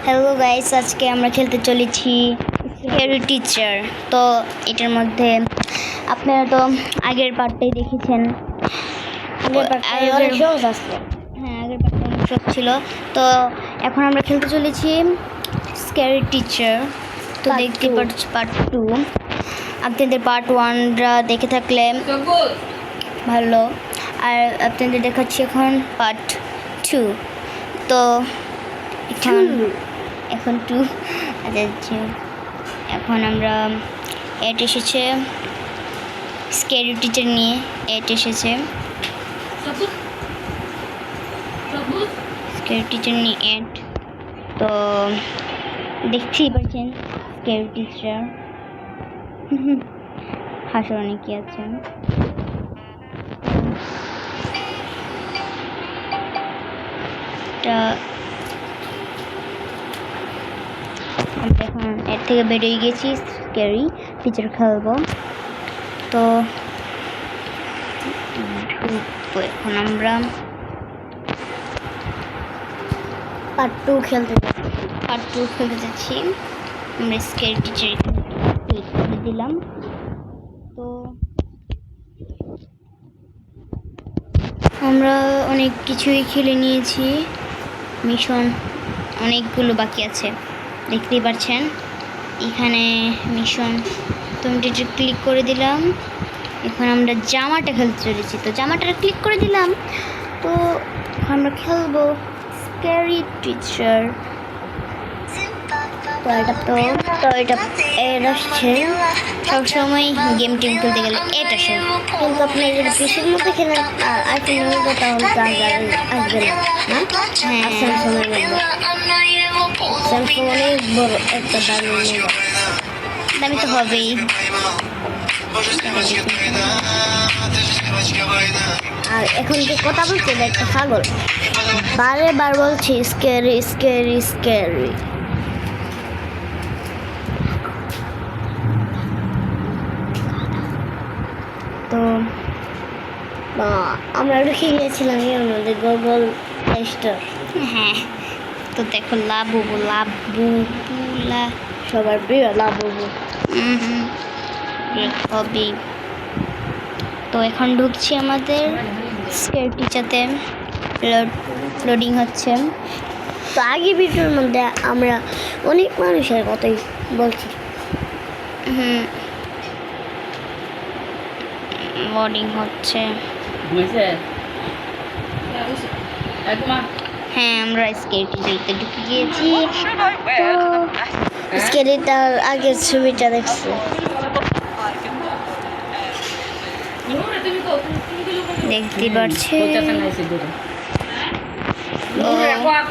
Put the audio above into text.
Hello guys, আজকে আমরা খেলতে চলেছি স্কেরি টিচার। তো এটার মধ্যে আপনারা তো আগের পার্টটাই দেখেছেন। আগের পার্টটা অনেক সহজ ছিল। তো এখন আমরা খেলতে চলেছি স্কেরি টিচার। তো দেখতে পাচ্ছি পার্ট 2। আপনাদের পার্ট 1রা দেখে থাকলে ভালো, আর আপনাদের দেখাচ্ছি এখন পার্ট 2। তো এখন 2 আচ্ছা, এখন আমরা এড এসেছে স্কেরি টিচার নিয়ে। এড এসেছে স্কেরি টিচার নিয়ে এড। তো দেখতেই পাচ্ছেন স্কেরি টিচার হাসার অনেকই আছে। আমরা এখন এর থেকে বেরিয়ে গেছি, স্কেরি টিচার খেলবো। তো এখন আমরা পার্ট 2 খেলতে যাচ্ছি। আমরা স্কেরি টিচার ক্লিক করে দিলাম। তো আমরা অনেক কিছুই খেলে নিয়েছি, মিশন অনেকগুলো বাকি আছে, দেখতেই পাচ্ছেন এখানে মিশন। তো আমি টিচার ক্লিক করে দিলাম। এখন আমরা জামাটা খেলতে চলেছি, তো জামাটা ক্লিক করে দিলাম। তো আমরা খেলবো স্কেরি টিচার। তো এটা এর আসছে সবসময় গেম টিম খেলতে গেলে এটা আসে, কিন্তু আপনি যদি পিসির মধ্যে খেলেন আর আইফোনের মধ্যে তাহলে তো আসবে না। হ্যাঁ, স্যামসাংয়ের মধ্যে স্যামসাং অনেক বড় একটা দামি তো হবেই। আর এখন যে কথা বলছে একটা পাগল, বারে বলছি স্কেরি স্কেরি স্কেরি। তো আমরা রেখে গিয়েছিলাম এর মধ্যে গুগল স্টোর। হ্যাঁ, তো দেখো লাবু সবার প্রিয় লাবু হবি। তো এখন ঢুকছি আমাদের স্কেরি টিচারতে, লোডিং হচ্ছে। তো আগে ভিডিওর মধ্যে আমরা অনেক মানুষের কথাই বলছি। লোডিং হচ্ছে। হ্যাঁ, আমরা স্কেরি টিচারতে ঢুকে গিয়েছি। স্কেরিটার আগের ছবিটা দেখছি, দেখতে পাচ্ছি।